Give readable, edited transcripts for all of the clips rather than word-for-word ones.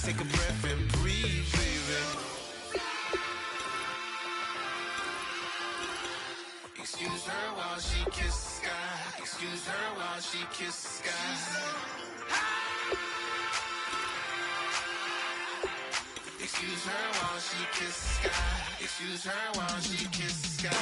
Let's take a breath and breathe, baby. Excuse her while she kisses the sky. Excuse her while she kisses the sky. Excuse her while she kisses the sky. Excuse her while she kisses the sky.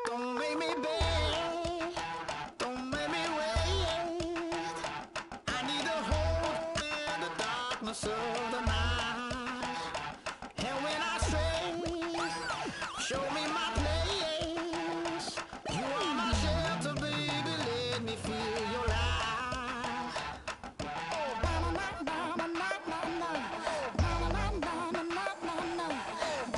Don't make me beg, don't make me wait. I need a hope in the darkness of the night. And when I stray, show me my place. You are my shelter, baby, let me feel your light. Oh, na na na na na na na na na na na na na.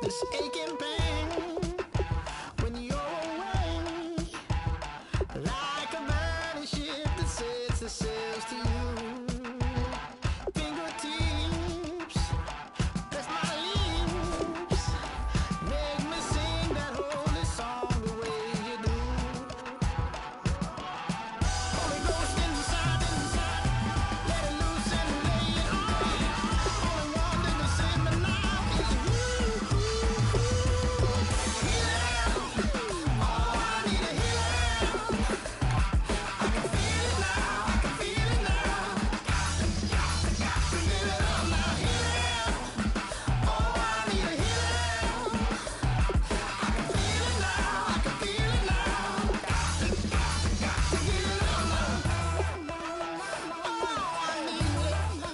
this aching pain when you're away, like a burning ship that sets the sails to you. Fingertips, press my lips, make me sing that holy song the way you do. Holy Ghost inside, let it loose and lay it on. Only one that can save me now is you. Heal, oh, I need a healer. I can feel it now, I can feel it now. Feel it all now, heal, oh, I need a healer. I can feel it now, I can feel it now. Feel it all now. Oh, I need it. Oh,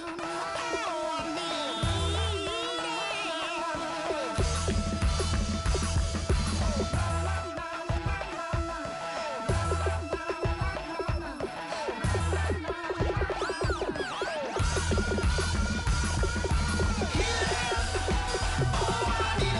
I need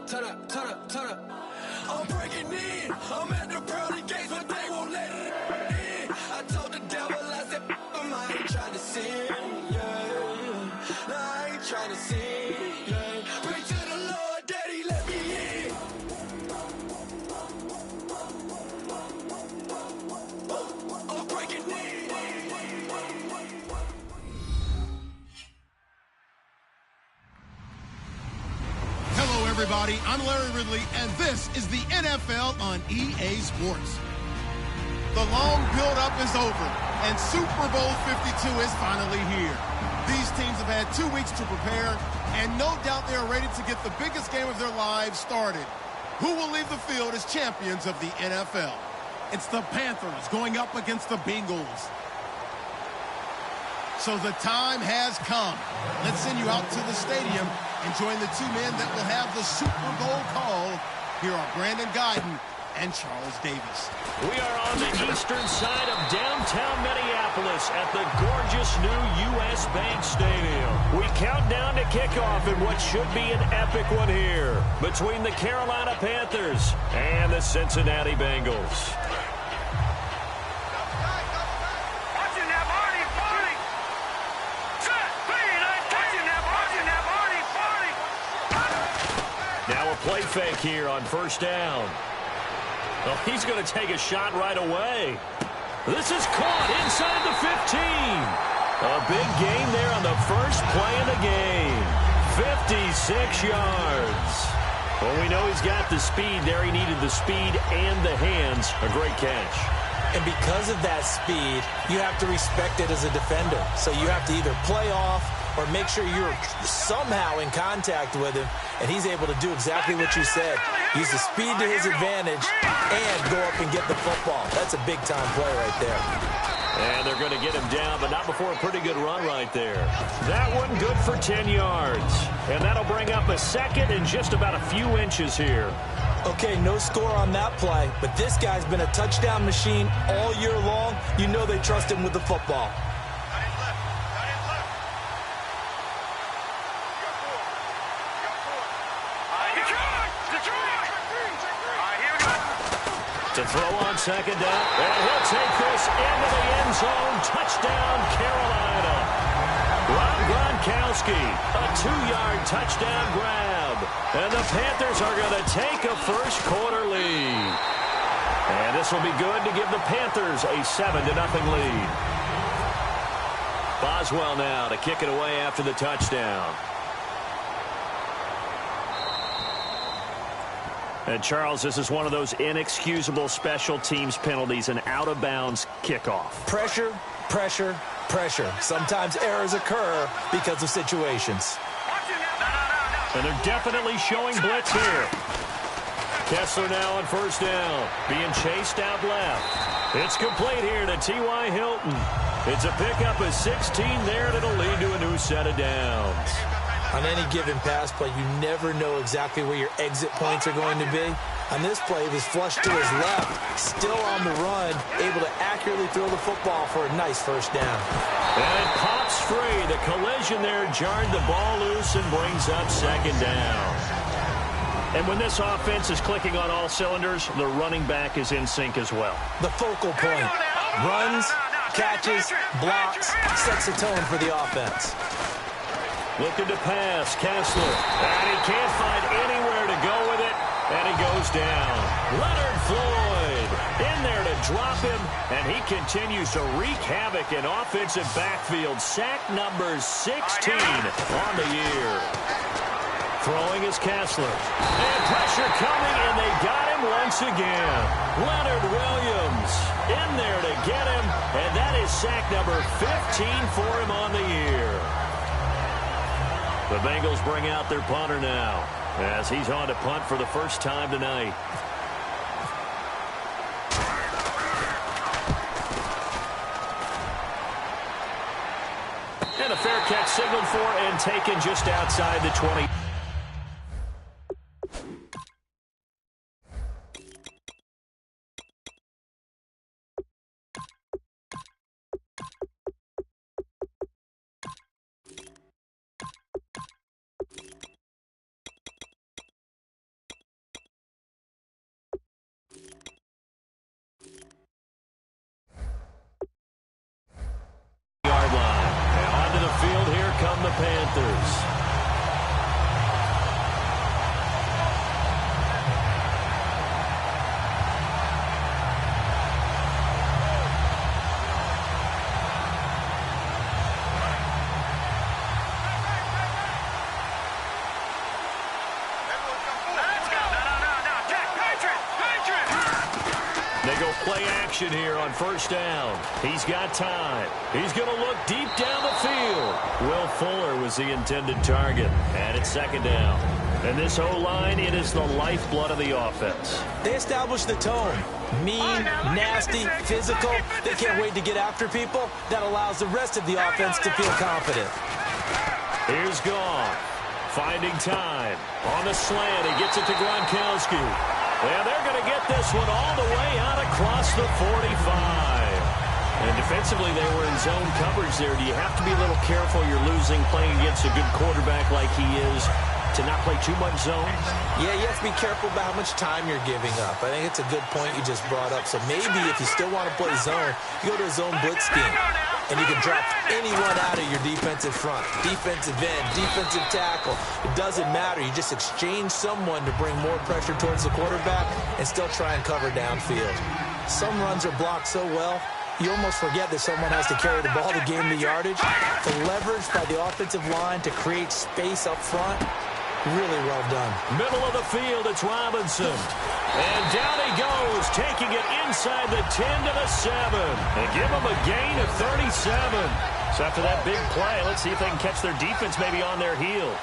turn up, turn up, turn up. I'm breaking in. I'm at the pearly gates, but they won't let it in. I told the devil, I said, I ain't trying to sin, yeah. No, I ain't trying to sin, yeah. Pray to the Lord, Daddy, let me in. I'm breaking in. Hello, everybody. I'm Larry Ridley, and this is the NFL on EA Sports. The long build-up is over, and Super Bowl 52 is finally here. These teams have had 2 weeks to prepare, and no doubt they are ready to get the biggest game of their lives started. Who will leave the field as champions of the NFL? It's the Panthers going up against the Bengals. So the time has come. Let's send you out to the stadium and join the two men that will have the Super Bowl call. Here are Brandon Guyton and Charles Davis. We are on the eastern side of downtown Minneapolis at the gorgeous new U.S. Bank Stadium. We count down to kickoff in what should be an epic one here between the Carolina Panthers and the Cincinnati Bengals. Now a play fake here on first down. Oh, he's going to take a shot right away. This is caught inside the 15. A big gain there on the first play of the game. 56 yards. Well, we know he's got the speed there. He needed the speed and the hands. A great catch. And because of that speed, you have to respect it as a defender. So you have to either play off or make sure you're somehow in contact with him, and he's able to do exactly what you said. Use the speed to his advantage and go up and get the football. That's a big-time play right there. And they're going to get him down, but not before a pretty good run right there. That one good for 10 yards. And that'll bring up a second and just about a few inches here. Okay, no score on that play, but this guy's been a touchdown machine all year long. You know they trust him with the football. To throw on second down, and he'll take this into the end zone. Touchdown, Carolina. Rob Gronkowski, a 2-yard touchdown grab. And the Panthers are going to take a first-quarter lead. And this will be good to give the Panthers a 7-0 lead. Boswell now to kick it away after the touchdown. And, Charles, this is one of those inexcusable special teams penalties, an out-of-bounds kickoff. Pressure, pressure, pressure. Sometimes errors occur because of situations. And they're definitely showing blitz here. Kessler now on first down, being chased out left. It's complete here to T.Y. Hilton. It's a pickup of 16 there, and it'll lead to a new set of downs. On any given pass play, you never know exactly where your exit points are going to be. On this play, he was flushed to his left, still on the run, able to accurately throw the football for a nice first down. And it pops free. The collision there jarred the ball loose and brings up second down. And when this offense is clicking on all cylinders, the running back is in sync as well. The focal point. Runs, catches, blocks, sets the tone for the offense. Looking to pass, Kessler. And he can't find anywhere to go with it, and he goes down. Leonard Floyd in there to drop him, and he continues to wreak havoc in offensive backfield. Sack number 16 on the year. Throwing is Kessler. And pressure coming, and they got him once again. Leonard Williams in there to get him, and that is sack number 15 for him on the year. The Bengals bring out their punter now as he's on to punt for the first time tonight. And a fair catch signaled for and taken just outside the 20. the Panthers. Play action here on first down. He's got time. He's going to look deep down the field. Will Fuller was the intended target. And it's second down. And this O-line, it is the lifeblood of the offense. They established the tone. Mean, nasty, physical. They can't wait to get after people. That allows the rest of the offense to feel confident. Here's Goff. Finding time. On the slant, he gets it to Gronkowski. And they're going to get this one all the way out across the 45. And defensively, they were in zone coverage there. Do you have to be a little careful? You're losing playing against a good quarterback like he is to not play too much zone? Yeah, you have to be careful about how much time you're giving up. I think it's a good point you just brought up. So maybe if you still want to play zone, you go to a zone blitz scheme. And you can drop anyone out of your defensive front, defensive end, defensive tackle. It doesn't matter. You just exchange someone to bring more pressure towards the quarterback and still try and cover downfield. Some runs are blocked so well, you almost forget that someone has to carry the ball to gain the yardage. The leverage by the offensive line to create space up front, really well done. Middle of the field, it's Robinson. And down he goes, taking it inside the 10 to the 7. And give him a gain of 37. So after that big play, let's see if they can catch their defense maybe on their heels.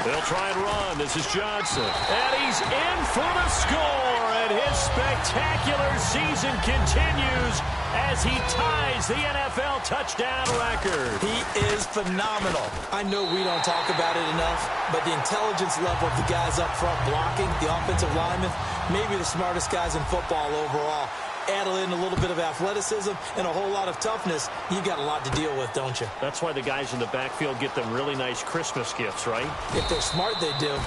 They'll try and run. This is Johnson. And he's in for the score. And his spectacular season continues as he ties the NFL touchdown record. He is phenomenal. I know we don't talk about it enough, but the intelligence level of the guys up front blocking, the offensive linemen, maybe the smartest guys in football overall. Add in a little bit of athleticism and a whole lot of toughness, you got a lot to deal with, don't you? That's why the guys in the backfield get them really nice Christmas gifts, right? If they're smart, they do.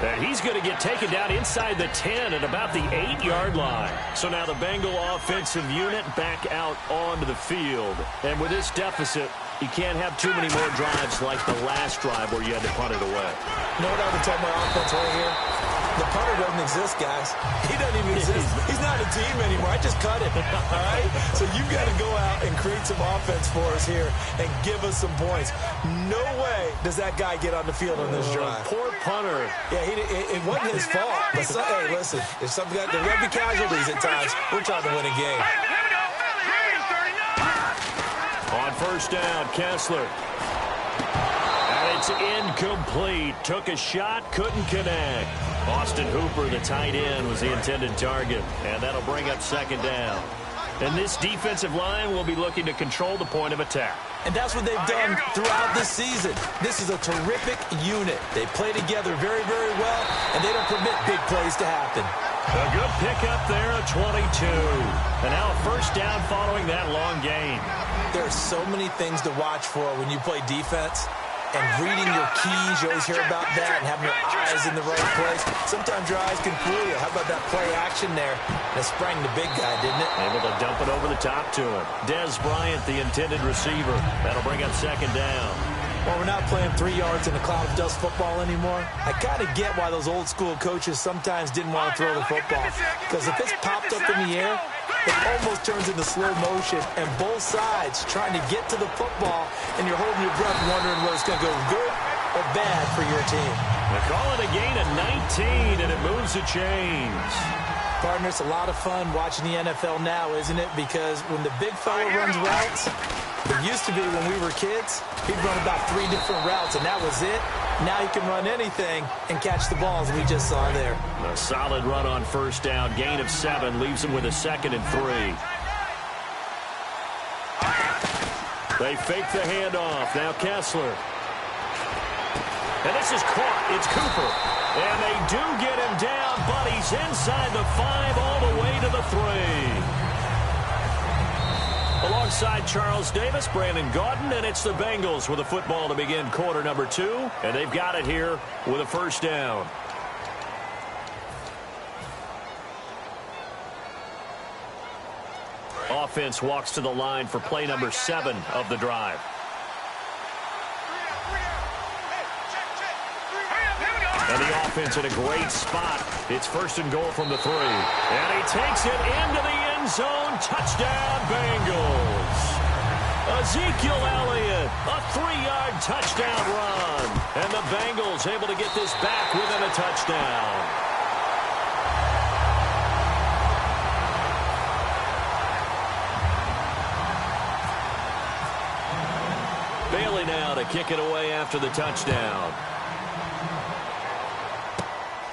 And he's going to get taken down inside the 10 at about the 8-yard line. So now the Bengal offensive unit back out onto the field. And with this deficit, you can't have too many more drives like the last drive where you had to punt it away. You know what I would tell my offense right here? The punter doesn't exist, guys. He doesn't even exist. He's not a team anymore. I just cut it, all right? So you've got to go out and create some offense for us here and give us some points. No way does that guy get on the field on this drive. Poor punter. Yeah, it wasn't his fault. But hey, listen, if something got there will be casualties at times. We're trying to win a game. On first down, Kessler. And it's incomplete. Took a shot, couldn't connect. Austin Hooper, the tight end, was the intended target. And that'll bring up second down. And this defensive line will be looking to control the point of attack. And that's what they've done throughout this season. This is a terrific unit. They play together very, very well, and they don't permit big plays to happen. A good pickup there, a 22. And now a first down following that long gain. There are so many things to watch for when you play defense. And reading your keys, you always hear about that, and having your eyes in the right place. Sometimes your eyes can fool you. How about that play action there? That sprang the big guy, didn't it? Able to dump it over the top to him. Dez Bryant, the intended receiver. That'll bring up second down. Well, we're not playing 3 yards in a cloud of dust football anymore. I kind of get why those old school coaches sometimes didn't want to throw the football. Because if it's popped up in the air, it almost turns into slow motion, and both sides trying to get to the football, and you're holding your breath wondering whether it's going to go good or bad for your team. They call it a gain of 19, and it moves the chains. Partner, it's a lot of fun watching the NFL now, isn't it? Because when the big fella runs routes, it used to be when we were kids, he'd run about 3 different routes, and that was it. Now he can run anything and catch the balls we just saw there. A solid run on first down. Gain of 7 leaves him with a 2nd and 3. They fake the handoff. Now Kessler. And this is caught. It's Cooper. And they do get him down, but he's inside the 5 all the way to the 3. Alongside Charles Davis, Brandon Gaudin, and it's the Bengals with a football to begin quarter number 2. And they've got it here with a first down. Offense walks to the line for play number 7 of the drive. And the offense in a great spot. It's 1st and goal from the 3. And he takes it into the end zone. Touchdown, Bengals. Ezekiel Elliott, a 3-yard touchdown run. And the Bengals able to get this back within a touchdown. Bailey now to kick it away after the touchdown.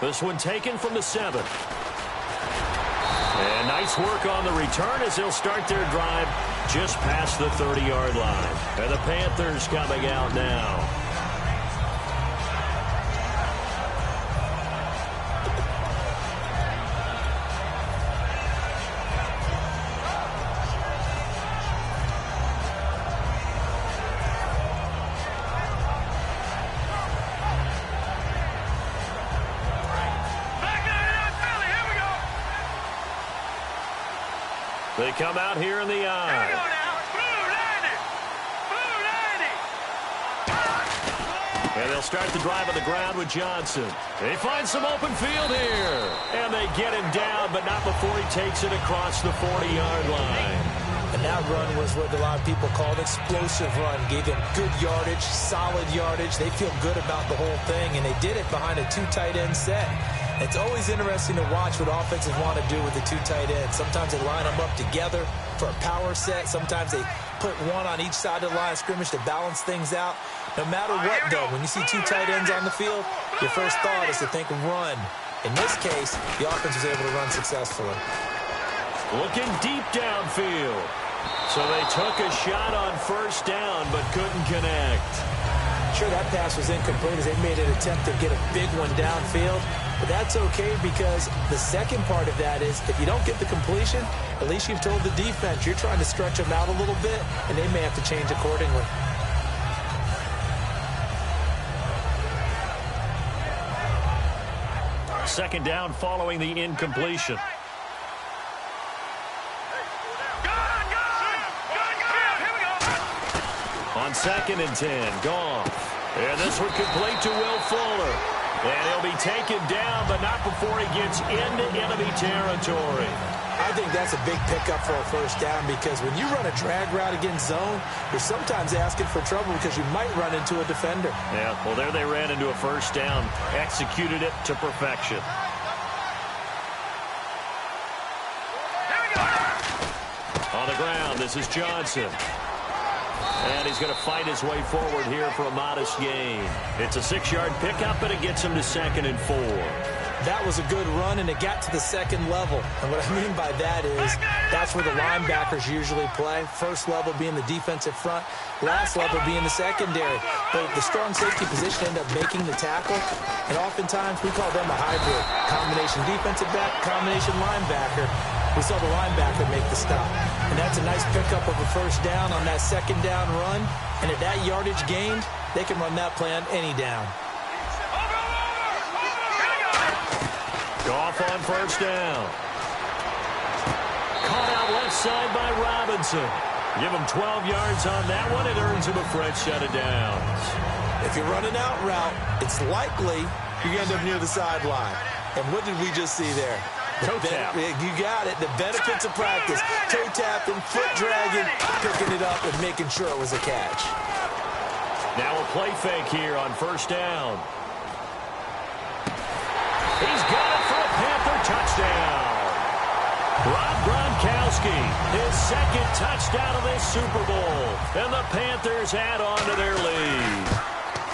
This one taken from the 7. And nice work on the return as they'll start their drive just past the 30-yard line. And the Panthers coming out now. They come out here in the eye. And they'll start the drive on the ground with Johnson. They find some open field here. And they get him down, but not before he takes it across the 40-yard line. And that run was what a lot of people call an explosive run. Gave them good yardage, solid yardage. They feel good about the whole thing, and they did it behind a 2 tight end set. It's always interesting to watch what offenses want to do with the 2 tight ends. Sometimes they line them up together for a power set. Sometimes they put one on each side of the line of scrimmage to balance things out. No matter what, though, when you see 2 tight ends on the field, your first thought is to think run. In this case, the offense was able to run successfully. Looking deep downfield. So they took a shot on 1st down, but couldn't connect. Sure, that pass was incomplete as they made an attempt to get a big one downfield. But that's okay because the second part of that is if you don't get the completion, at least you've told the defense you're trying to stretch them out a little bit, and they may have to change accordingly. Second down following the incompletion. On 2nd and 10, Goff. And this one complete to Will Fuller. And he'll be taken down, but not before he gets into enemy territory. I think that's a big pickup for a 1st down because when you run a drag route against zone, you're sometimes asking for trouble because you might run into a defender. Yeah, well, there they ran into a 1st down, executed it to perfection. On the ground, this is Johnson. And he's going to fight his way forward here for a modest gain. It's a 6-yard pickup, and it gets him to 2nd and 4. That was a good run, and it got to the 2nd level. And what I mean by that is that's where the linebackers usually play. 1st level being the defensive front, last level being the secondary. But the strong safety position ended up making the tackle, and oftentimes we call them a hybrid. Combination defensive back, combination linebacker. We saw the linebacker make the stop. And that's a nice pickup of a 1st down on that 2nd down run. And at that yardage gained, they can run that play on any down. Goff on 1st down. Caught out left side by Robinson. Give him 12 yards on that one. It earns him a fresh set of downs. If you're running out route, it's likely you end up near the sideline. And what did we just see there? Toe tap. You got it. The benefits of practice. Toe tapping, foot dragging, picking it up and making sure it was a catch. Now a play fake here on 1st down. He's got it for a Panther touchdown. Rob Gronkowski, his 2nd touchdown of this Super Bowl. And the Panthers add on to their lead.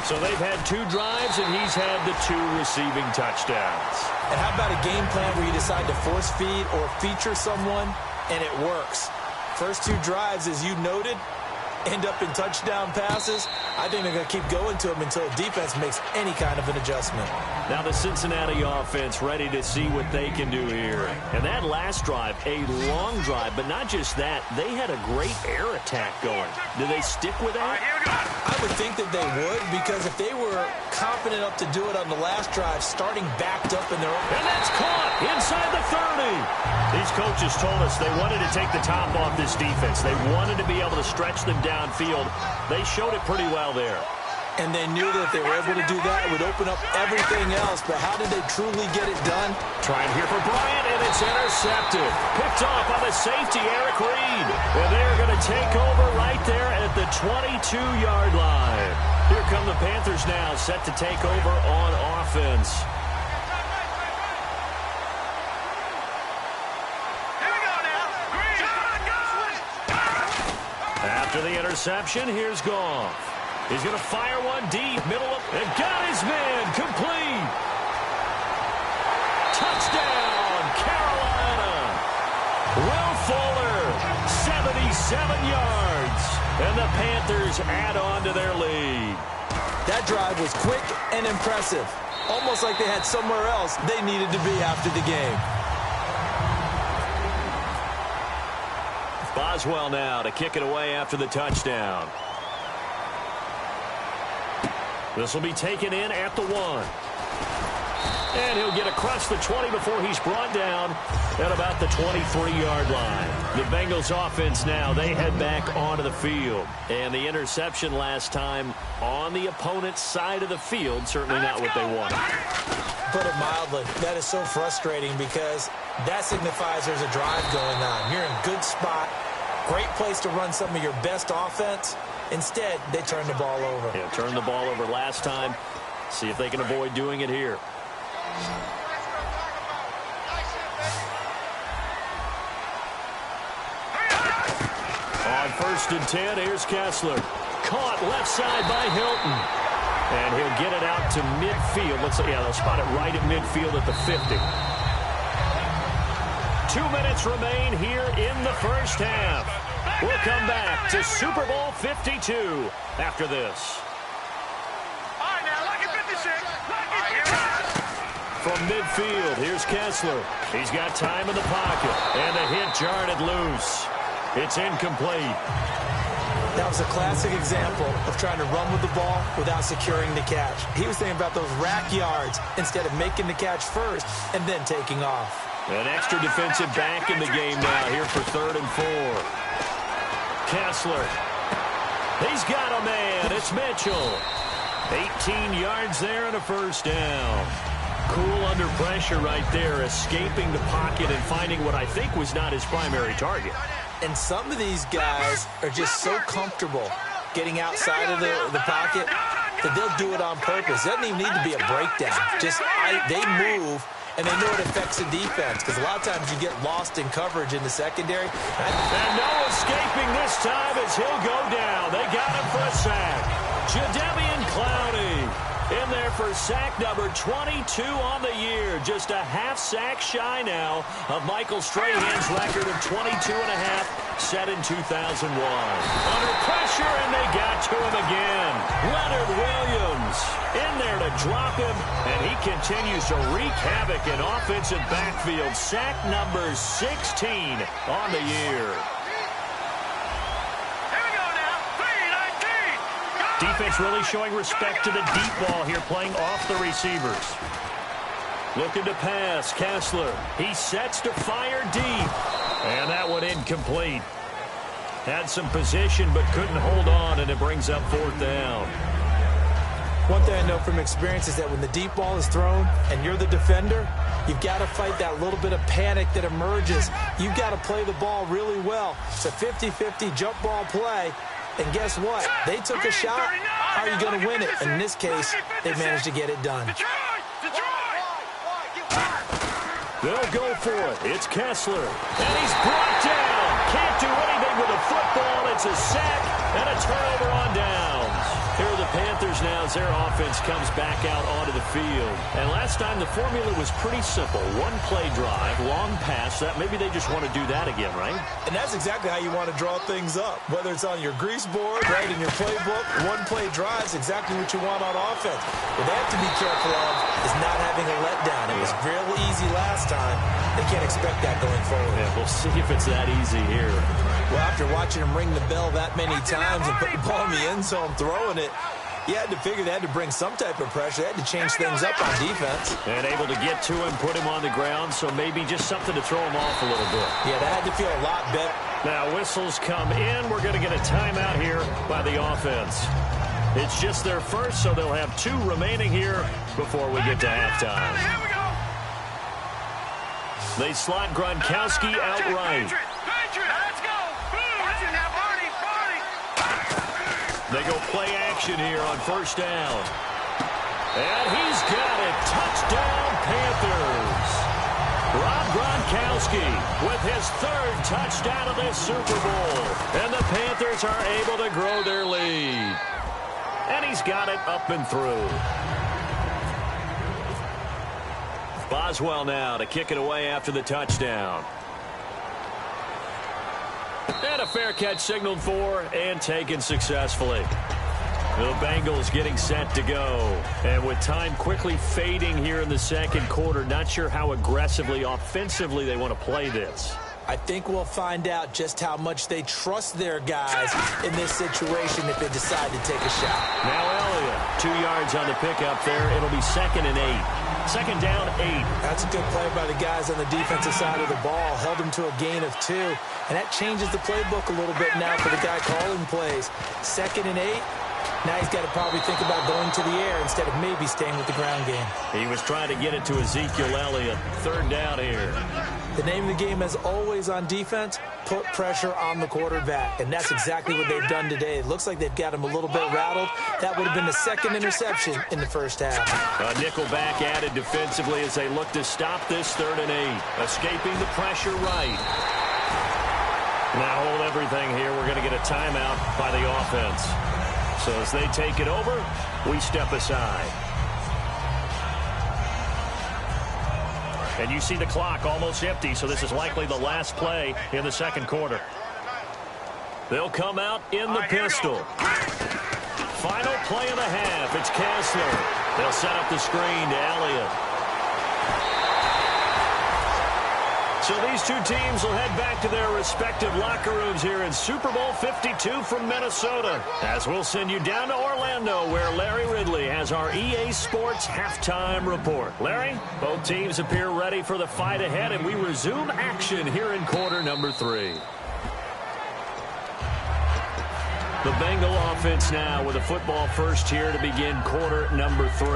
So they've had 2 drives, and he's had the 2 receiving touchdowns. And how about a game plan where you decide to force feed or feature someone, and it works? First 2 drives, as you noted, end up in touchdown passes. I think they're going to keep going to them until defense makes any kind of an adjustment. Now the Cincinnati offense ready to see what they can do here. And that last drive, a long drive, but not just that. They had a great air attack going. Do they stick with that? I would think that they would, because if they were confident enough to do it on the last drive, starting backed up in their own... And that's caught inside the 30. These coaches told us they wanted to take the top off this defense. They wanted to be able to stretch them downfield. They showed it pretty well there. And they knew that if they were able to do that, it would open up everything else. But how did they truly get it done? Trying here for Bryant, and it's intercepted. Picked off by the safety, Eric Reed. And they're going to take over right there at the 22-yard line. Here come the Panthers now, set to take over on offense. After the interception, here's Goff. He's going to fire one deep, middle of, and got his man, complete. Touchdown, Carolina. Will Fuller, 77 yards. And the Panthers add on to their lead. That drive was quick and impressive. Almost like they had somewhere else they needed to be after the game. Boswell now to kick it away after the touchdown. This will be taken in at the 1. And he'll get across the 20 before he's brought down at about the 23-yard line. The Bengals offense now, they head back onto the field. And the interception last time on the opponent's side of the field, certainly not what they wanted. Put it mildly, that is so frustrating because that signifies there's a drive going on. You're in a good spot, great place to run some of your best offense. Instead, they turn the ball over. Yeah, turned the ball over last time. See if they can avoid doing it here. On 1st and 10, here's Kessler. Caught left side by Hilton. And he'll get it out to midfield. Looks like, yeah, they'll spot it right at midfield at the 50. 2 minutes remain here in the first half. We'll come back to Super Bowl 52 after this. All right, now, look at 56. From midfield, here's Kessler. He's got time in the pocket. And the hit jarred it loose. It's incomplete. That was a classic example of trying to run with the ball without securing the catch. He was thinking about those rack yards instead of making the catch first and then taking off. An extra defensive back in the game now here for 3rd and 4. Kessler. He's got a man. It's Mitchell. 18 yards there and a first down. Cool under pressure right there, escaping the pocket and finding what I think was not his primary target. And some of these guys are just so comfortable getting outside of the pocket that they'll do it on purpose. It doesn't even need to be a breakdown. Just they move, and they know it affects the defense because a lot of times you get lost in coverage in the secondary. And no escaping this time as he'll go down. They got him for a sack. Jadeveon Clowney in there for sack number 22 on the year. Just a half sack shy now of Michael Strahan's record of 22.5 set in 2001. Under pressure, and they got to him again. Leonard Williams in there to drop him, and he continues to wreak havoc in offensive backfield. Sack number 16 on the year. Defense really showing respect to the deep ball here, playing off the receivers. Looking to pass, Kessler. He sets to fire deep. And that one incomplete. Had some position but couldn't hold on, and it brings up 4th down. One thing I know from experience is that when the deep ball is thrown and you're the defender, you've got to fight that little bit of panic that emerges. You've got to play the ball really well. It's a 50-50 jump ball play. And guess what? They took a shot. How are you going to win it? And in this case, they managed to get it done. They'll go for it. It's Kessler. And he's brought down. Can't do anything with a football. It's a sack and a turnover on downs. Here are the Panthers now as their offense comes back out onto the field. And last time the formula was pretty simple. One play drive, long pass. That maybe they just want to do that again, right? And that's exactly how you want to draw things up. Whether it's on your grease board, right, in your playbook, one play drive is exactly what you want on offense. What they have to be careful of is not having a letdown. It was real easy last time. They can't expect that going forward. Yeah, we'll see if it's that easy here. Well, after watching him ring the bell that many times and put the ball in the end zone throwing it, you had to figure they had to bring some type of pressure. They had to change things up on defense. And able to get to him, put him on the ground, so maybe just something to throw him off a little bit. Yeah, that had to feel a lot better. Now whistles come in. We're going to get a timeout here by the offense. It's just their first, so they'll have 2 remaining here before we get to halftime. Here we go. They slot Gronkowski out right. Let's go. Watch it now, Barney. They go play action here on first down. And he's got it. Touchdown, Panthers. Rob Gronkowski with his 3rd touchdown of this Super Bowl. And the Panthers are able to grow their lead. And he's got it up and through. Boswell now to kick it away after the touchdown. And a fair catch signaled for and taken successfully. The Bengals getting set to go. And with time quickly fading here in the second quarter, not sure how aggressively, offensively they want to play this. I think we'll find out just how much they trust their guys in this situation if they decide to take a shot. Now Elliott, 2 yards on the pickup there. It'll be 2nd and 8. Second down, 8. That's a good play by the guys on the defensive side of the ball. Held them to a gain of 2. And that changes the playbook a little bit now for the guy calling plays. 2nd and 8. Now he's got to probably think about going to the air instead of maybe staying with the ground game. He was trying to get it to Ezekiel Elliott. 3rd down here. The name of the game, as always on defense, put pressure on the quarterback. And that's exactly what they've done today. It looks like they've got him a little bit rattled. That would have been the 2nd interception in the first half. A nickel back added defensively as they look to stop this 3rd and 8. Escaping the pressure right. Now hold everything here. We're going to get a timeout by the offense. So as they take it over, we step aside. And you see the clock almost empty, so this is likely the last play in the second quarter. They'll come out in the pistol. Final play of the half. It's Kessler. They'll set up the screen to Elliott. So these 2 teams will head back to their respective locker rooms here in Super Bowl 52 from Minnesota. As we'll send you down to Orlando, where Larry Ridley has our EA Sports halftime report. Larry, both teams appear ready for the fight ahead, and we resume action here in quarter number 3. The Bengal offense now with a football first here to begin quarter number 3.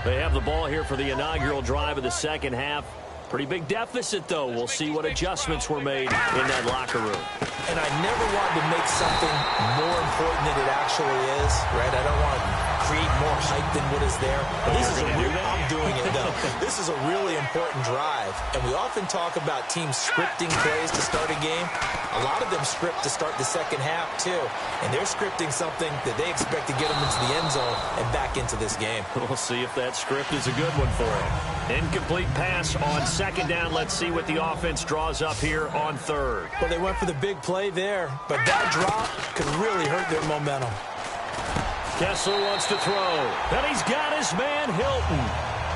They have the ball here for the inaugural drive of the second half. Pretty big deficit, though. We'll see what adjustments were made in that locker room. And I never wanted to make something more important than it actually is, right? I don't want to create more hype than what is there. But this is I'm doing it, though. This is a really important drive. And we often talk about teams scripting plays to start a game. A lot of them script to start the second half, too. And they're scripting something that they expect to get them into the end zone and back into this game. We'll see if that script is a good one for them. Incomplete pass on second down. Let's see what the offense draws up here on 3rd. Well, they went for the big play there, but that drop could really hurt their momentum. Kessler wants to throw, and he's got his man Hilton.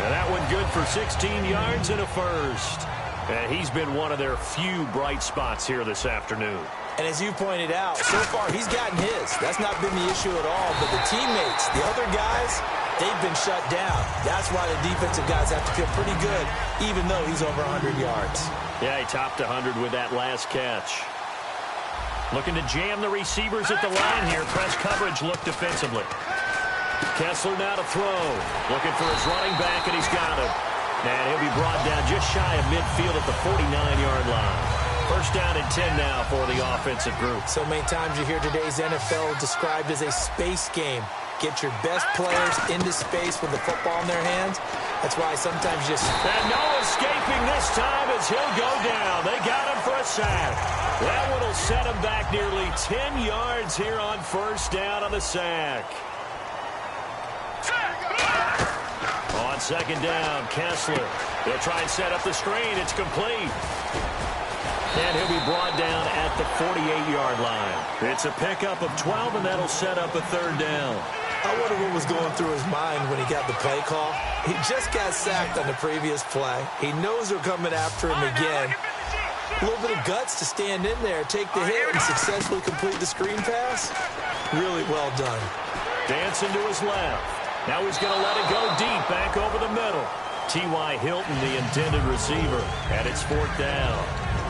And that one good for 16 yards and a first. And he's been one of their few bright spots here this afternoon. And as you pointed out, so far he's gotten his. That's not been the issue at all. But the teammates, the other guys, they've been shut down. That's why the defensive guys have to feel pretty good, even though he's over 100 yards. Yeah, he topped 100 with that last catch. Looking to jam the receivers at the line here. Press coverage, look defensively. Kessler now to throw. Looking for his running back, and he's got him. And he'll be brought down just shy of midfield at the 49-yard line. First down and 10 now for the offensive group. So many times you hear today's NFL described as a space game. Get your best players into space with the football in their hands. That's why sometimes just... And no escaping this time as he'll go down. They got him for a sack. That one will set him back nearly 10 yards here on first down on the sack. On second down, Kessler. They'll try and set up the screen. It's complete. And he'll be brought down at the 48-yard line. It's a pickup of 12, and that'll set up a third down. I wonder what was going through his mind when he got the play call. He just got sacked on the previous play. He knows they're coming after him again. A little bit of guts to stand in there, take the hit, and successfully complete the screen pass. Really well done. Dancing to his left. Now he's going to let it go deep, back over the middle. T.Y. Hilton, the intended receiver, and it's 4th down.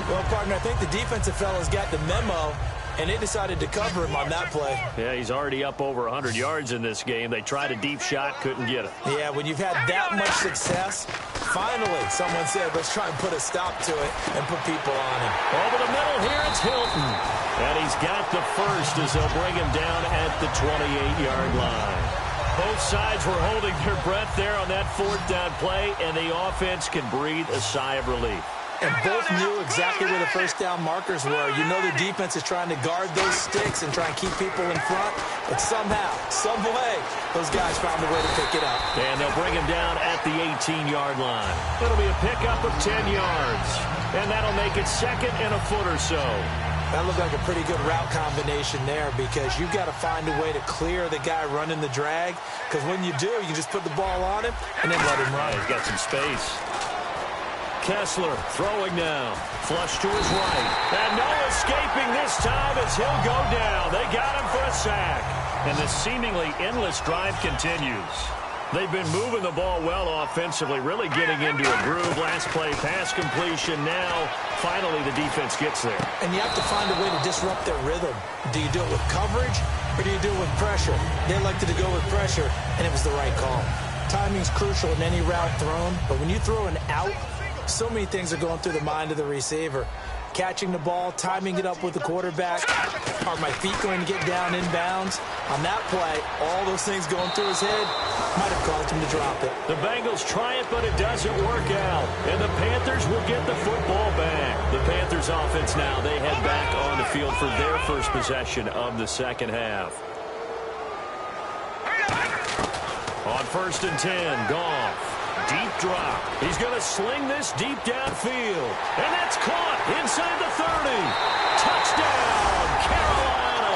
Well, partner, I think the defensive fellas got the memo, and they decided to cover him on that play. Yeah, he's already up over 100 yards in this game. They tried a deep shot, couldn't get it. Yeah, when you've had that much success, finally someone said, let's try and put a stop to it and put people on him. Over the middle here, it's Hilton. And he's got the first as they'll bring him down at the 28-yard line. Both sides were holding their breath there on that 4th down play, and the offense can breathe a sigh of relief. And both knew exactly where the first down markers were. You know the defense is trying to guard those sticks and try and keep people in front. But somehow, some way, those guys found a way to pick it up. And they'll bring him down at the 18-yard line. It'll be a pickup of 10 yards. And that'll make it 2nd and a foot or so. That looked like a pretty good route combination there because you've got to find a way to clear the guy running the drag. Because when you do, you just put the ball on him and then let him run. He's got some space. Kessler throwing now. Flush to his right. And no escaping this time as he'll go down. They got him for a sack. And the seemingly endless drive continues. They've been moving the ball well offensively, really getting into a groove. Last play, pass completion. Now, finally, the defense gets there. And you have to find a way to disrupt their rhythm. Do you do it with coverage or do you do it with pressure? They elected to go with pressure, and it was the right call. Timing's crucial in any route thrown, but when you throw an out, so many things are going through the mind of the receiver. Catching the ball, timing it up with the quarterback. Are my feet going to get down inbounds? On that play, all those things going through his head might have caused him to drop it. The Bengals try it, but it doesn't work out. And the Panthers will get the football back. The Panthers offense now, they head back on the field for their first possession of the second half. On 1st and 10, Goff. Deep drop. He's going to sling this deep downfield. And that's caught inside the 30. Touchdown, Carolina.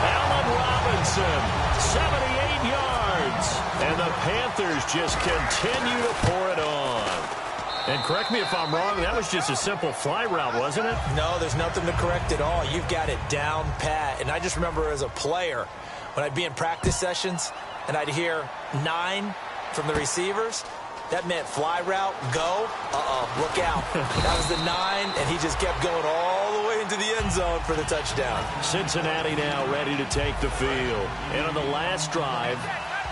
Allen Robinson, 78 yards. And the Panthers just continue to pour it on. And correct me if I'm wrong, that was just a simple fly route, wasn't it? No, there's nothing to correct at all. You've got it down pat. And I just remember as a player, when I'd be in practice sessions and I'd hear 9 from the receivers, that meant fly route, go, look out. That was the 9, and he just kept going all the way into the end zone for the touchdown. Cincinnati now ready to take the field. And on the last drive,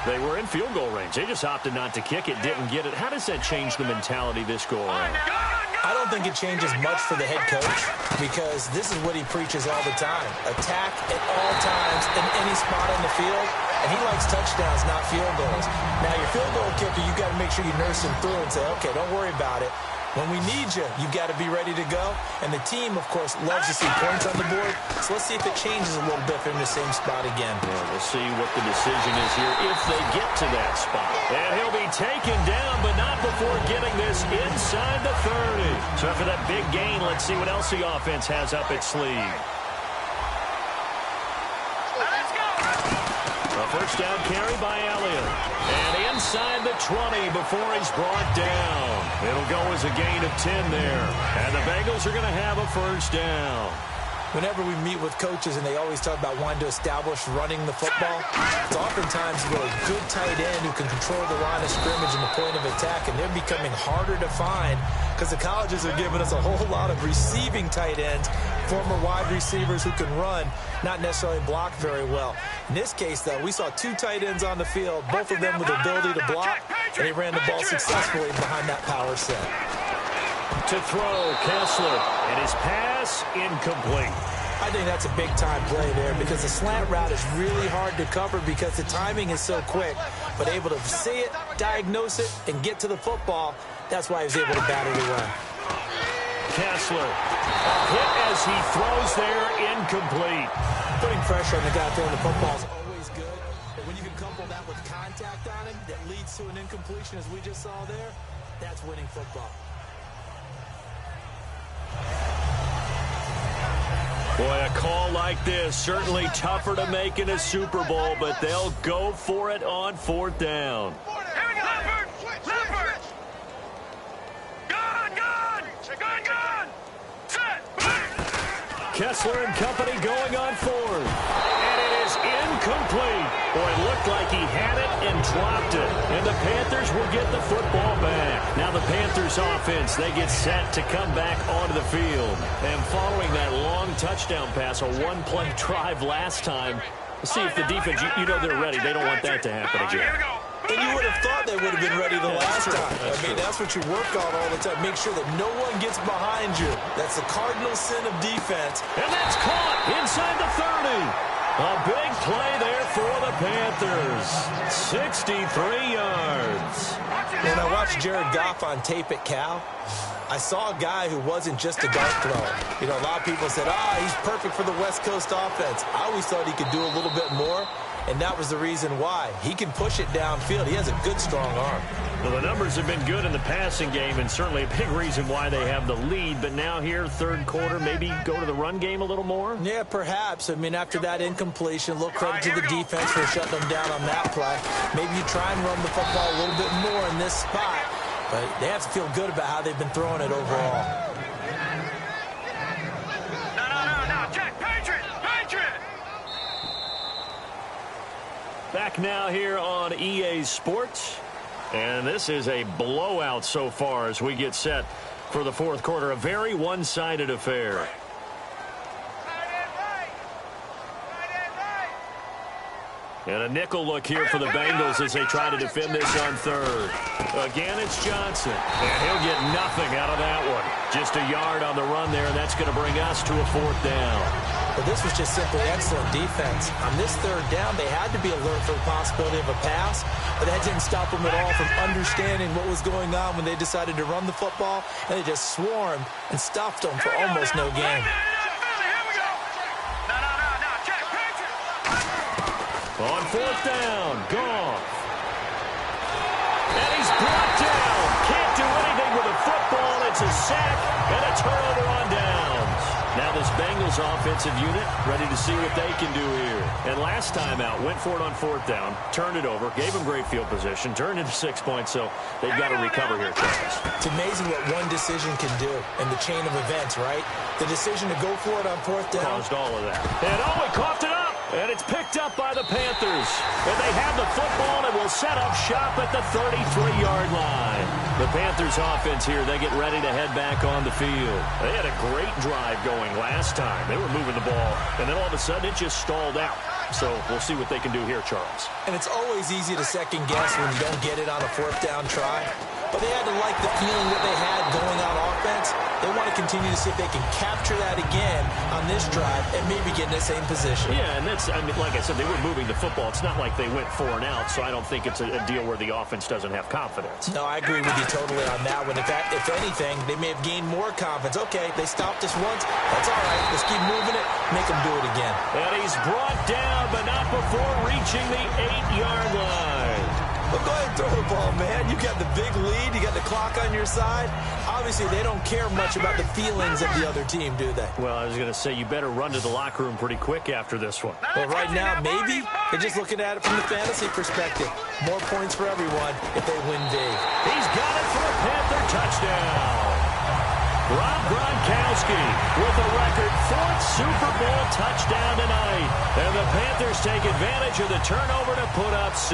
they were in field goal range. They just opted not to kick it, didn't get it. How does that change the mentality this go around? I don't think it changes much for the head coach because this is what he preaches all the time. Attack at all times in any spot on the field. And he likes touchdowns, not field goals. Now, your field goal kicker, you've got to make sure you nurse him through and say, okay, don't worry about it. When we need you, you've got to be ready to go. And the team, of course, loves to see points on the board. So let's see if it changes a little bit from the same spot again. Yeah, we'll see what the decision is here if they get to that spot. And he'll be taken down, but not before getting this inside the 30. So after that big gain, let's see what else the offense has up its sleeve. A first down carry by Elliott. And inside the 20 before he's brought down. It'll go as a gain of 10 there. And the Bengals are going to have a first down. Whenever we meet with coaches and they always talk about wanting to establish running the football, it's oftentimes with a good tight end who can control the line of scrimmage and the point of attack, and they're becoming harder to find because the colleges are giving us a whole lot of receiving tight ends, former wide receivers who can run, not necessarily block very well. In this case, though, we saw 2 tight ends on the field, both of them with the ability to block, and they ran the ball successfully behind that power set. To throw, Kessler, and his pass incomplete. I think that's a big-time play there because the slant route is really hard to cover because the timing is so quick. But able to see it, diagnose it, and get to the football, that's why he was able to bat it away. Kessler, a hit as he throws there, incomplete. Putting pressure on the guy throwing the football is always good. But when you can couple that with contact on him that leads to an incompletion, as we just saw there, that's winning football. Boy, a call like this, certainly tougher to make in a Super Bowl, but they'll go for it on 4th down. Here we go. Leopard. Gun. Set. Kessler and company going on 4th. And it is incomplete. Boy, it looked like he had it and dropped it. And the Panthers will get the football back. Now the Panthers offense, they get set to come back onto the field. And following that long touchdown pass, a one-play drive last time, let's see if the defense, you know they're ready. They don't want that to happen again. And you would have thought they would have been ready the last time. That's what you work on all the time. Make sure that no one gets behind you. That's the cardinal sin of defense. And that's caught inside the 30. A big play there for the Panthers. 63 yards. When I watched Jared Goff on tape at Cal, I saw a guy who wasn't just a dart thrower. You know, a lot of people said, he's perfect for the West Coast offense. I always thought he could do a little bit more, and that was the reason why. He can push it downfield. He has a good, strong arm. Well, the numbers have been good in the passing game, and certainly a big reason why they have the lead. But now here, 3rd quarter, maybe go to the run game a little more? Yeah, perhaps. I mean, after that incompletion, a little credit to the defense for shutting them down on that play. Maybe you try and run the football a little bit more in this spot. But they have to feel good about how they've been throwing it overall. No. Check. Patriot. Back now here on EA Sports. And this is a blowout so far as we get set for the 4th quarter. A very one-sided affair. And a nickel look here for the Bengals as they try to defend this on 3rd. Again, it's Johnson. And he'll get nothing out of that one. Just a yard on the run there, and that's going to bring us to a 4th down. But this was just simply excellent defense. On this 3rd down, they had to be alert for the possibility of a pass, but that didn't stop them at all from understanding what was going on when they decided to run the football, and they just swarmed and stuffed them for almost no gain. On 4th down, Goff. And he's brought down. Can't do anything with a football. It's a sack and a turnover on downs. Now this Bengals offensive unit ready to see what they can do here. And last time out, went for it on 4th down, turned it over, gave them great field position, turned into 6 points, so they've got to recover here, Charles. It's amazing what one decision can do in the chain of events, right? The decision to go for it on 4th down. Caused all of that. And he coughed it up. And it's picked up by the Panthers. And they have the football and will set up shop at the 33-yard line. The Panthers offense here, they get ready to head back on the field. They had a great drive going last time. They were moving the ball, and then all of a sudden it just stalled out. So we'll see what they can do here, Charles. And it's always easy to second guess when you don't get it on a 4th down try. But they had to like the feeling that they had going on offense. They want to continue to see if they can capture that again on this drive and maybe get in the same position. Yeah, and that's, I mean, like I said, they were moving the football. It's not like they went 4 and out, so I don't think it's a deal where the offense doesn't have confidence. No, I agree with you totally on that one. In fact, if anything, they may have gained more confidence. Okay, they stopped us once. That's all right. Let's keep moving it. Make them do it again. And he's brought down, but not before reaching the 8-yard line. Well, go ahead and throw the ball, man. You got the big lead. You got the clock on your side. Obviously, they don't care much about the feelings of the other team, do they? Well, I was going to say, you better run to the locker room pretty quick after this one. Well, right now, maybe. They're just looking at it from the fantasy perspective. More points for everyone if they win big. He's got it for a Panther touchdown. Rob Gronkowski with a record 4th Super Bowl touchdown tonight. And the Panthers take advantage of the turnover to put up 6.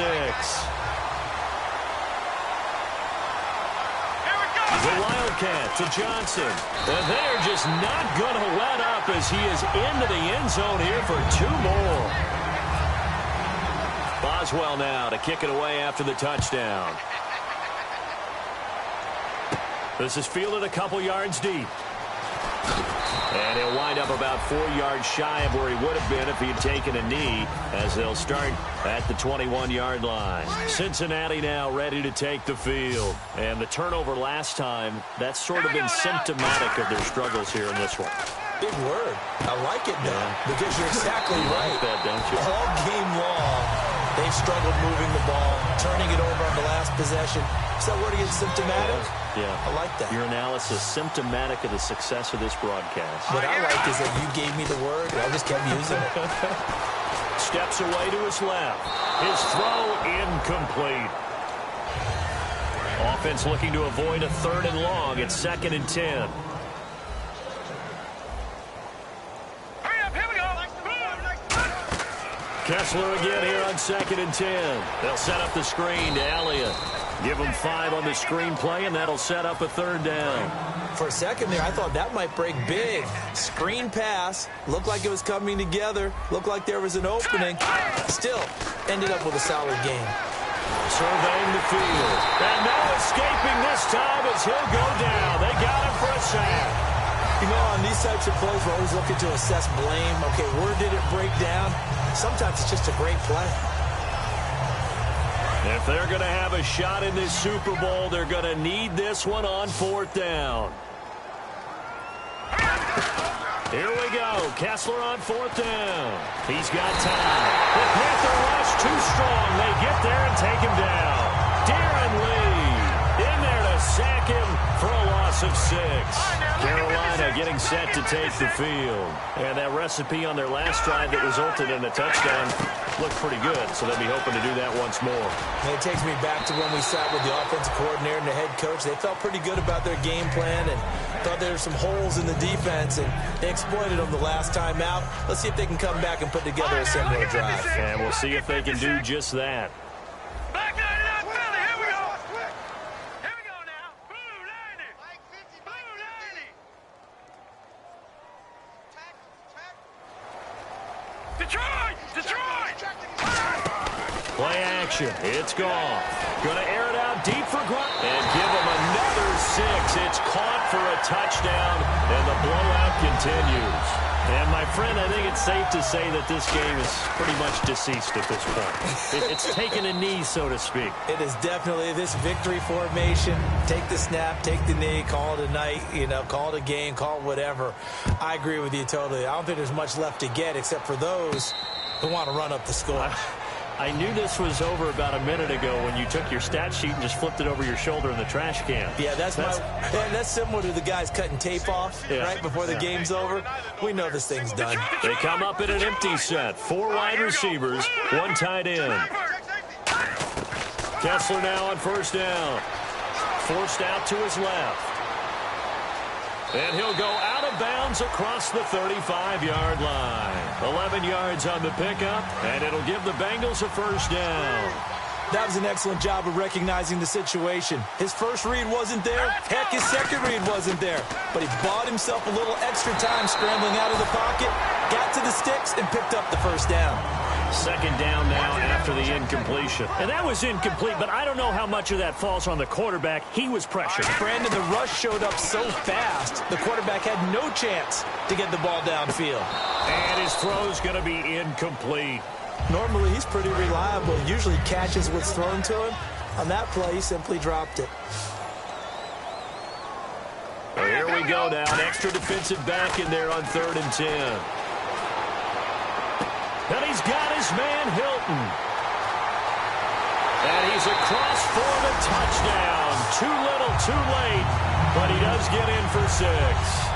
The Wildcat to Johnson. And they're just not going to let up as he is into the end zone here for 2 more. Boswell now to kick it away after the touchdown. This is fielded a couple yards deep. And he'll wind up about 4 yards shy of where he would have been if he had taken a knee, as they'll start at the 21-yard line. Cincinnati now ready to take the field. And the turnover last time, that's sort of been symptomatic of their struggles here in this one. Big word. I like it now, because you're exactly right. You like that, don't you? All game long, they've struggled moving the ball, turning it over on the last possession. Is that word again, symptomatic? Yeah. I like that. Your analysis, symptomatic of the success of this broadcast. What I like is that you gave me the word, and I just kept using it. Steps away to his left. His throw incomplete. Offense looking to avoid a 3rd and long. It's 2nd and 10. Hurry up, here we go. Kessler again here on 2nd and 10. They'll set up the screen to Elliott. Give him 5 on the screen play, and that'll set up a 3rd down. For a second there, I thought that might break big. Screen pass. Looked like it was coming together. Looked like there was an opening. Still, ended up with a solid game. Surveying the field. And no escaping this time as he'll go down. They got him for a sack. You know, on these types of plays, we're always looking to assess blame. Okay, where did it break down? Sometimes it's just a great play. If they're going to have a shot in this Super Bowl, they're going to need this one on 4th down. Here we go. Kessler on 4th down. He's got time. The Panther rush too strong. They get there and take him down. Darren Lee in there to sack him for a loss of 6. Carolina getting set to take the field. And that recipe on their last drive that resulted in a touchdown looked pretty good, so they'll be hoping to do that once more. And it takes me back to when we sat with the offensive coordinator and the head coach. They felt pretty good about their game plan and thought there were some holes in the defense, and they exploited them the last time out. Let's see if they can come back and put together a similar drive. And we'll see if they can do just that. Back it up, Billy. Here we go. Here we go now. Blue 90. Blue 90. Detroit! Detroit! Play action. It's gone. Going to air it out deep for Grunt and give him another 6. It's caught for a touchdown, and the blowout continues. And, my friend, I think it's safe to say that this game is pretty much deceased at this point. It's taken a knee, so to speak. It is definitely this victory formation. Take the snap, take the knee, call it a night, call it a game, call it whatever. I agree with you totally. I don't think there's much left to get except for those who want to run up the score. I knew this was over about a minute ago when you took your stat sheet and just flipped it over your shoulder in the trash can. Yeah, that's similar to the guys cutting tape off right before the game's over. We know this thing's done. They come up in an empty set. 4 wide receivers, 1 tight end. Kessler now on 1st down. Forced out to his left. And he'll go out of bounds across the 35-yard line. 11 yards on the pickup, and it'll give the Bengals a 1st down. That was an excellent job of recognizing the situation. His first read wasn't there. Heck, his second read wasn't there. But he bought himself a little extra time scrambling out of the pocket, got to the sticks, and picked up the 1st down. 2nd down now after the incompletion. And that was incomplete, but I don't know how much of that falls on the quarterback. He was pressured. Brandon, the rush showed up so fast, the quarterback had no chance to get the ball downfield. And his throw's going to be incomplete. Normally, he's pretty reliable. Usually catches what's thrown to him. On that play, he simply dropped it. Well, here we go now. An extra defensive back in there on 3rd and 10. And he's got his man, Hilton. And he's across for the touchdown. Too little, too late. But he does get in for 6.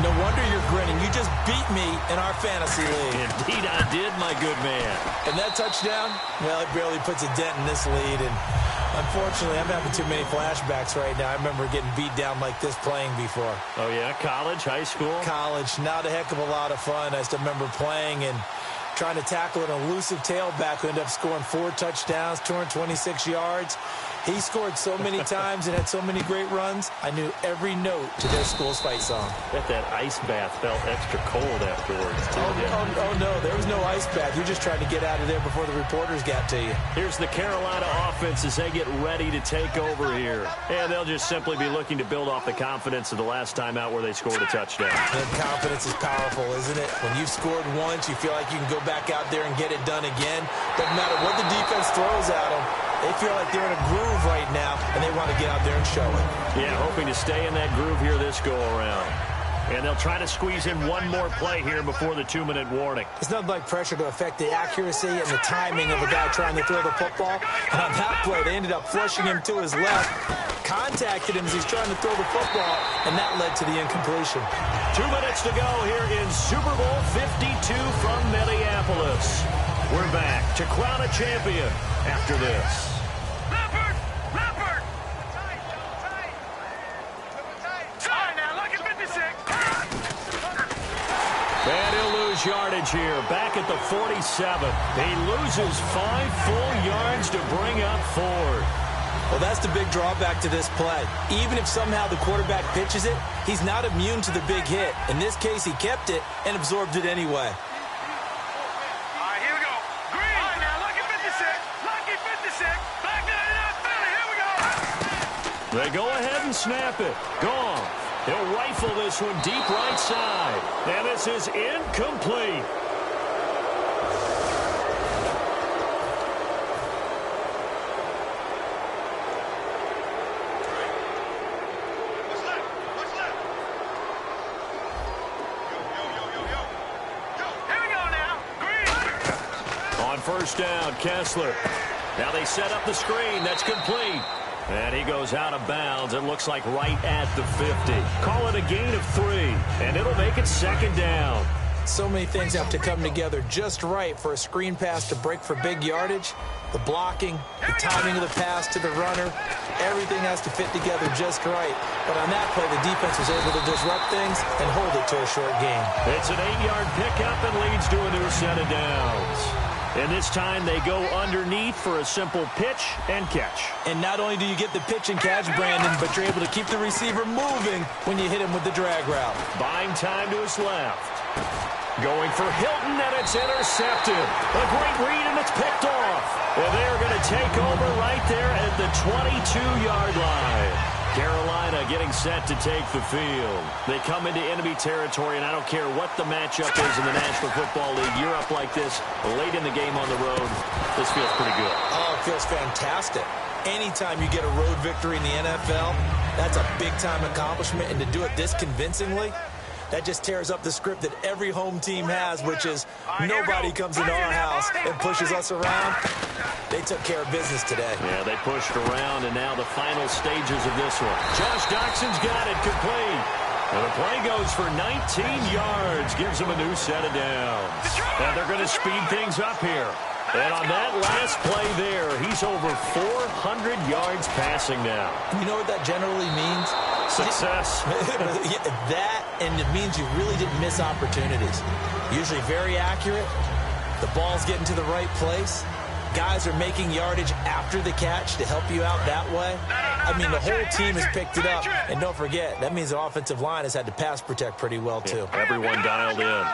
No wonder you're grinning. You just beat me in our fantasy league. Indeed I did, my good man. And that touchdown, well, it barely puts a dent in this lead. And unfortunately, I'm having too many flashbacks right now. I remember getting beat down like this playing before. Oh, yeah? College, high school? College. Not a heck of a lot of fun. I still remember playing and trying to tackle an elusive tailback who ended up scoring 4 touchdowns, 226 yards. He scored so many times and had so many great runs, I knew every note to their school's fight song. Bet that ice bath felt extra cold afterwards, too. Oh, no, there was no ice bath. You just tried to get out of there before the reporters got to you. Here's the Carolina offense as they get ready to take over here. And they'll just simply be looking to build off the confidence of the last time out where they scored a touchdown. And confidence is powerful, isn't it? When you've scored once, you feel like you can go back out there and get it done again. Doesn't matter what the defense throws at them. They feel like they're in a groove right now, and they want to get out there and show it. Yeah, hoping to stay in that groove here this go-around. And they'll try to squeeze in one more play here before the 2-minute warning. It's nothing like pressure to affect the accuracy and the timing of a guy trying to throw the football. And on that play, they ended up flushing him to his left, contacted him as he's trying to throw the football, and that led to the incompletion. 2 minutes to go here in Super Bowl 52 from Minneapolis. We're back to crown a champion after this. And he'll lose yardage here, back at the 47. He loses 5 full yards to bring up 4. Well, that's the big drawback to this play. Even if somehow the quarterback pitches it, he's not immune to the big hit. In this case, he kept it and absorbed it anyway. All right, here we go. Green. All right, now, lucky 56. Lucky 56. Back to the Philly. Here we go. They go ahead and snap it. Gone. He'll rifle this one deep right side. And this is incomplete. What's left? What's left? Yo. Here we go now. Green. On first down, Kessler. Now they set up the screen. That's complete. And he goes out of bounds. It looks like right at the 50. Call it a gain of 3, and it'll make it second down. So many things have to come together just right for a screen pass to break for big yardage. The blocking, the timing of the pass to the runner, everything has to fit together just right. But on that play, the defense was able to disrupt things and hold it to a short gain. It's an 8-yard pickup and leads to a new set of downs. And this time they go underneath for a simple pitch and catch. And not only do you get the pitch and catch, Brandon, but you're able to keep the receiver moving when you hit him with the drag route. Buying time to his left. Going for Hilton, and it's intercepted. A great read, and it's picked off. And they're going to take over right there at the 22-yard line. Carolina getting set to take the field. They come into enemy territory, and I don't care what the matchup is in the National Football League. You're up like this late in the game on the road. This feels pretty good. Oh, it feels fantastic. Anytime you get a road victory in the NFL, that's a big-time accomplishment, and to do it this convincingly, that just tears up the script that every home team has, which is nobody comes into our house and pushes us around. They took care of business today. Yeah, they pushed around, and now the final stages of this one. Josh Doxson's got it complete. And the play goes for 19 yards, gives them a new set of downs. And they're going to speed things up here. And on that last play there, he's over 400 yards passing now. You know what that generally means? Success. That, and it means you really didn't miss opportunities. Usually very accurate. The ball's getting to the right place. Guys are making yardage after the catch to help you out that way. I mean, the whole team has picked it up. And don't forget, that means the offensive line has had to pass protect pretty well, too. Yeah, everyone dialed in.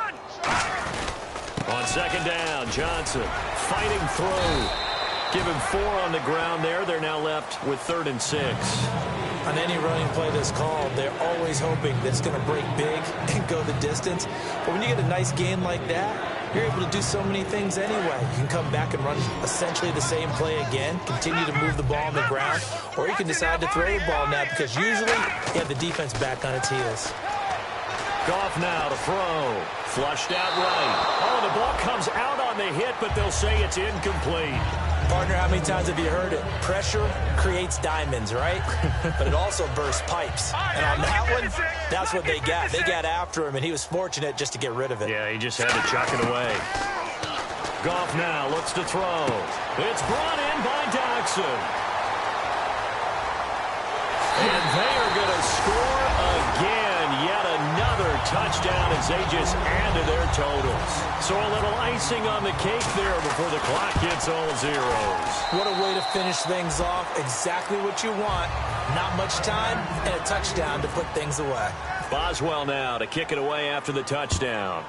On second down, Johnson fighting through. Give him 4 on the ground there. They're now left with 3rd and 6. On any running play that's called, they're always hoping that it's going to break big and go the distance. But when you get a nice gain like that, you're able to do so many things anyway. You can come back and run essentially the same play again, continue to move the ball on the ground, or you can decide to throw the ball now because usually you have the defense back on its heels. Goff now to throw. Flushed out right. Oh, the ball comes out on the hit, but they'll say it's incomplete. Partner, how many times have you heard it? Pressure creates diamonds, right? But it also bursts pipes. And on that one, that's what they got. They got after him, and he was fortunate just to get rid of it. Yeah, he just had to chuck it away. Goff now looks to throw. It's brought in by Doxson. And they are going to score again. Yet another touchdown as they just add to their totals. So a little icing on the cake there before the clock hits all zeros. What a way to finish things off. Exactly what you want. Not much time and a touchdown to put things away. Boswell now to kick it away after the touchdown.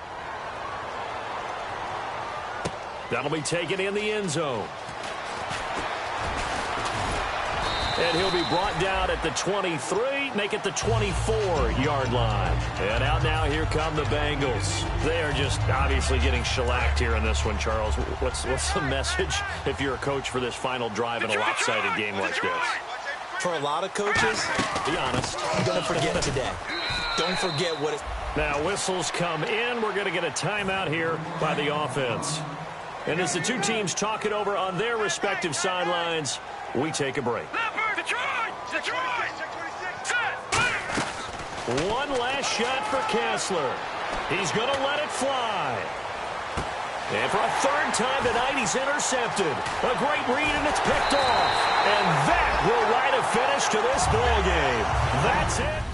That'll be taken in the end zone. And he'll be brought down at the 23, make it the 24-yard line. And out now, here come the Bengals. They are just obviously getting shellacked here in this one, Charles. What's the message if you're a coach for this final drive in a lopsided game like this? For a lot of coaches, be honest, I'm going to forget today. Don't forget what it... Now whistles come in. We're going to get a timeout here by the offense. And as the two teams talk it over on their respective sidelines, we take a break. Detroit! Detroit! Set! One last shot for Kessler. He's going to let it fly. And for a third time tonight, he's intercepted. A great read, and it's picked off. And that will write a finish to this ball game. That's it.